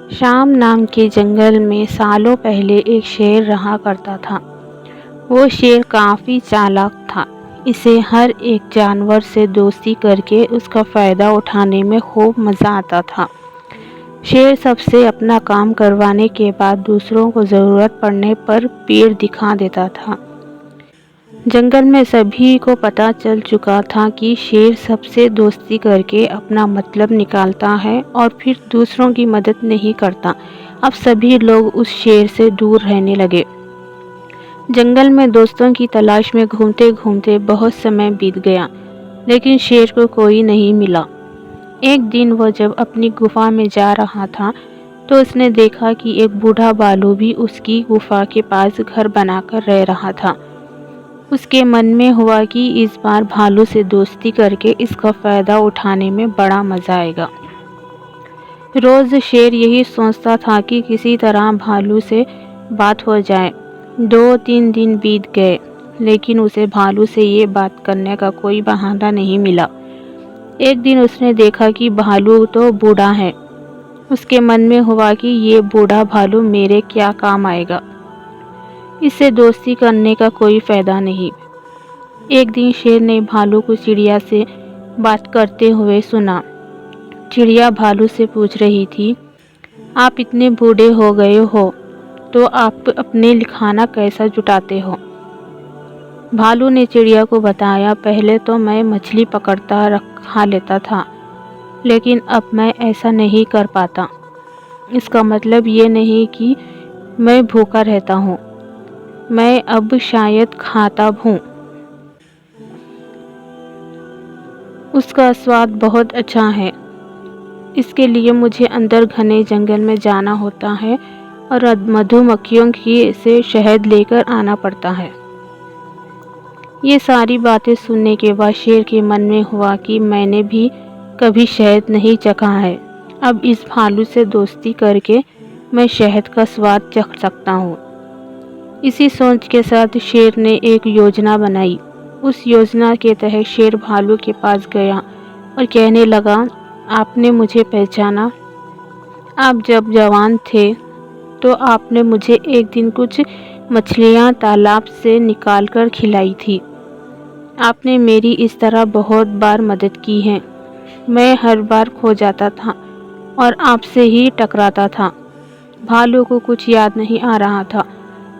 शाम नाम के जंगल में सालों पहले एक शेर रहा करता था। वो शेर काफ़ी चालाक था। इसे हर एक जानवर से दोस्ती करके उसका फ़ायदा उठाने में खूब मज़ा आता था। शेर सबसे अपना काम करवाने के बाद दूसरों को ज़रूरत पड़ने पर पेड़ दिखा देता था। जंगल में सभी को पता चल चुका था कि शेर सबसे दोस्ती करके अपना मतलब निकालता है और फिर दूसरों की मदद नहीं करता। अब सभी लोग उस शेर से दूर रहने लगे। जंगल में दोस्तों की तलाश में घूमते घूमते बहुत समय बीत गया, लेकिन शेर को कोई नहीं मिला। एक दिन वह जब अपनी गुफा में जा रहा था तो उसने देखा कि एक बूढ़ा भालू भी उसकी गुफा के पास घर बनाकर रह रहा था। उसके मन में हुआ कि इस बार भालू से दोस्ती करके इसका फ़ायदा उठाने में बड़ा मज़ा आएगा। रोज़ शेर यही सोचता था कि किसी तरह भालू से बात हो जाए। 2-3 दिन बीत गए, लेकिन उसे भालू से ये बात करने का कोई बहाना नहीं मिला। एक दिन उसने देखा कि भालू तो बूढ़ा है। उसके मन में हुआ कि ये बूढ़ा भालू मेरे क्या काम आएगा। इससे दोस्ती करने का कोई फ़ायदा नहीं। एक दिन शेर ने भालू को चिड़िया से बात करते हुए सुना। चिड़िया भालू से पूछ रही थी, आप इतने बूढ़े हो गए हो तो आप अपने लिए खाना कैसा जुटाते हो? भालू ने चिड़िया को बताया, पहले तो मैं मछली पकड़ता खा लेता था, लेकिन अब मैं ऐसा नहीं कर पाता। इसका मतलब ये नहीं कि मैं भूखा रहता हूँ, मैं अब शायद खाता हूँ। उसका स्वाद बहुत अच्छा है, इसके लिए मुझे अंदर घने जंगल में जाना होता है और मधुमक्खियों की से शहद लेकर आना पड़ता है। ये सारी बातें सुनने के बाद शेर के मन में हुआ कि मैंने भी कभी शहद नहीं चखा है। अब इस भालू से दोस्ती करके मैं शहद का स्वाद चख सकता हूँ। इसी सोच के साथ शेर ने एक योजना बनाई। उस योजना के तहत शेर भालू के पास गया और कहने लगा, आपने मुझे पहचाना? आप जब जवान थे तो आपने मुझे एक दिन कुछ मछलियाँ तालाब से निकालकर खिलाई थी। आपने मेरी इस तरह बहुत बार मदद की है। मैं हर बार खो जाता था और आपसे ही टकराता था। भालू को कुछ याद नहीं आ रहा था।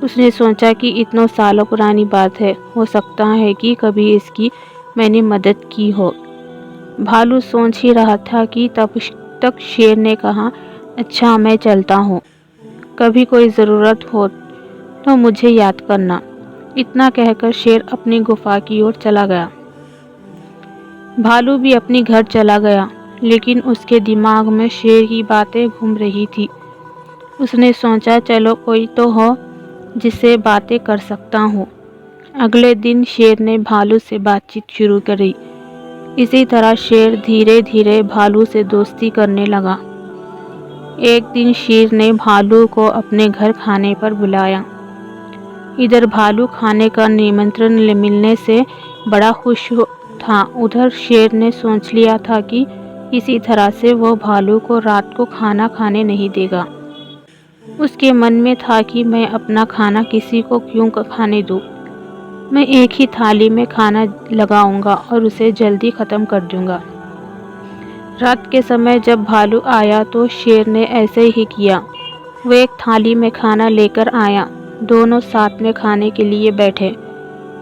उसने सोचा कि इतनों सालों पुरानी बात है, हो सकता है कि कभी इसकी मैंने मदद की हो। भालू सोच ही रहा था कि तब तक शेर ने कहा, अच्छा मैं चलता हूँ, कभी कोई ज़रूरत हो तो मुझे याद करना। इतना कहकर शेर अपनी गुफा की ओर चला गया। भालू भी अपनी घर चला गया, लेकिन उसके दिमाग में शेर की बातें घूम रही थी। उसने सोचा, चलो कोई तो हो जिससे बातें कर सकता हूँ। अगले दिन शेर ने भालू से बातचीत शुरू करी। इसी तरह शेर धीरे धीरे भालू से दोस्ती करने लगा। एक दिन शेर ने भालू को अपने घर खाने पर बुलाया। इधर भालू खाने का निमंत्रण मिलने से बड़ा खुश था। उधर शेर ने सोच लिया था कि किसी तरह से वो भालू को रात को खाना खाने नहीं देगा। उसके मन में था कि मैं अपना खाना किसी को क्यों खाने दूँ। मैं एक ही थाली में खाना लगाऊंगा और उसे जल्दी ख़त्म कर दूंगा। रात के समय जब भालू आया तो शेर ने ऐसे ही किया। वो एक थाली में खाना लेकर आया। दोनों साथ में खाने के लिए बैठे।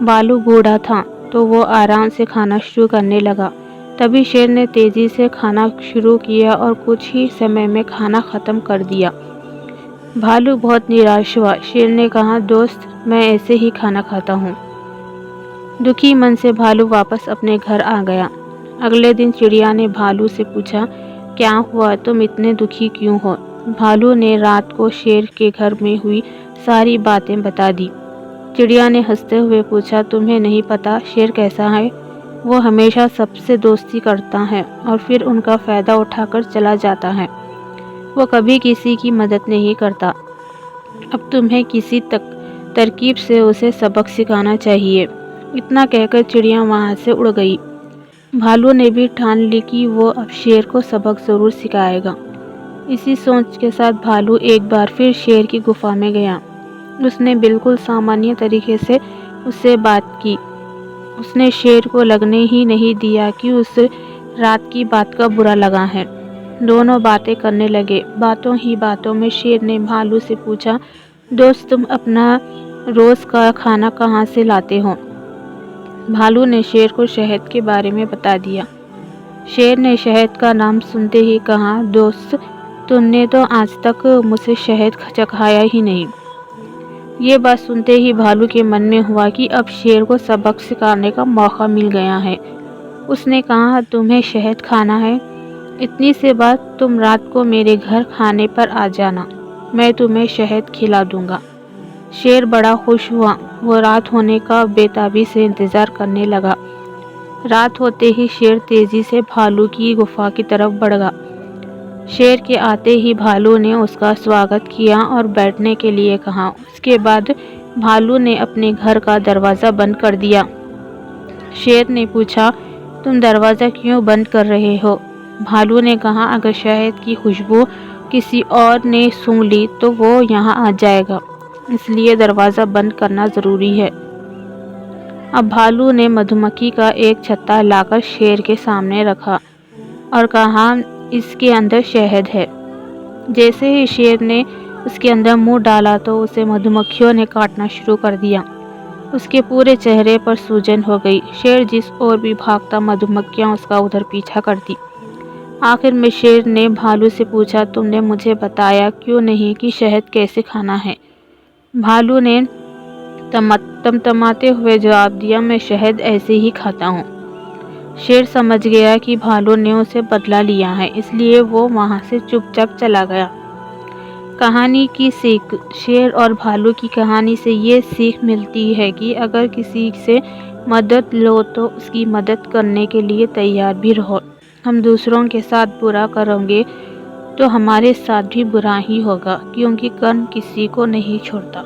भालू बूढ़ा था तो वो आराम से खाना शुरू करने लगा। तभी शेर ने तेज़ी से खाना शुरू किया और कुछ ही समय में खाना ख़त्म कर दिया। भालू बहुत निराश हुआ। शेर ने कहा, दोस्त मैं ऐसे ही खाना खाता हूँ। दुखी मन से भालू वापस अपने घर आ गया। अगले दिन चिड़िया ने भालू से पूछा, क्या हुआ, तुम इतने दुखी क्यों हो? भालू ने रात को शेर के घर में हुई सारी बातें बता दी। चिड़िया ने हंसते हुए पूछा, तुम्हें नहीं पता शेर कैसा है? वो हमेशा सबसे दोस्ती करता है और फिर उनका फ़ायदा उठाकर चला जाता है। वो कभी किसी की मदद नहीं करता। अब तुम्हें किसी तरकीब से उसे सबक सिखाना चाहिए। इतना कहकर चिड़िया वहाँ से उड़ गई। भालू ने भी ठान ली कि वो अब शेर को सबक ज़रूर सिखाएगा। इसी सोच के साथ भालू एक बार फिर शेर की गुफा में गया। उसने बिल्कुल सामान्य तरीके से उससे बात की। उसने शेर को लगने ही नहीं दिया कि उस रात की बात का बुरा लगा है। दोनों बातें करने लगे। बातों ही बातों में शेर ने भालू से पूछा, दोस्त तुम अपना रोज़ का खाना कहाँ से लाते हो? भालू ने शेर को शहद के बारे में बता दिया। शेर ने शहद का नाम सुनते ही कहा, दोस्त तुमने तो आज तक मुझसे शहद चखाया ही नहीं। ये बात सुनते ही भालू के मन में हुआ कि अब शेर को सबक सिखाने का मौका मिल गया है। उसने कहा, तुम्हें शहद खाना है? इतनी सी बात, तुम रात को मेरे घर खाने पर आ जाना, मैं तुम्हें शहद खिला दूंगा। शेर बड़ा खुश हुआ। वो रात होने का बेताबी से इंतज़ार करने लगा। रात होते ही शेर तेज़ी से भालू की गुफा की तरफ बढ़ गया। शेर के आते ही भालू ने उसका स्वागत किया और बैठने के लिए कहा। उसके बाद भालू ने अपने घर का दरवाज़ा बंद कर दिया। शेर ने पूछा, तुम दरवाज़ा क्यों बंद कर रहे हो? भालू ने कहा, अगर शहद की खुशबू किसी और ने सूंघ ली तो वो यहाँ आ जाएगा, इसलिए दरवाज़ा बंद करना ज़रूरी है। अब भालू ने मधुमक्खी का एक छत्ता लाकर शेर के सामने रखा और कहा, इसके अंदर शहद है। जैसे ही शेर ने उसके अंदर मुंह डाला तो उसे मधुमक्खियों ने काटना शुरू कर दिया। उसके पूरे चेहरे पर सूजन हो गई। शेर जिस ओर भी भागता मधुमक्खियां उसका उधर पीछा करती। आखिर में शेर ने भालू से पूछा, तुमने मुझे बताया क्यों नहीं कि शहद कैसे खाना है? भालू ने तमतमाते हुए जवाब दिया, मैं शहद ऐसे ही खाता हूँ। शेर समझ गया कि भालू ने उसे बदला लिया है, इसलिए वो वहाँ से चुपचाप चला गया। कहानी की सीख। शेर और भालू की कहानी से ये सीख मिलती है कि अगर किसी से मदद लो तो उसकी मदद करने के लिए तैयार भी रहो। हम दूसरों के साथ बुरा करेंगे तो हमारे साथ भी बुरा ही होगा, क्योंकि कर्म किसी को नहीं छोड़ता।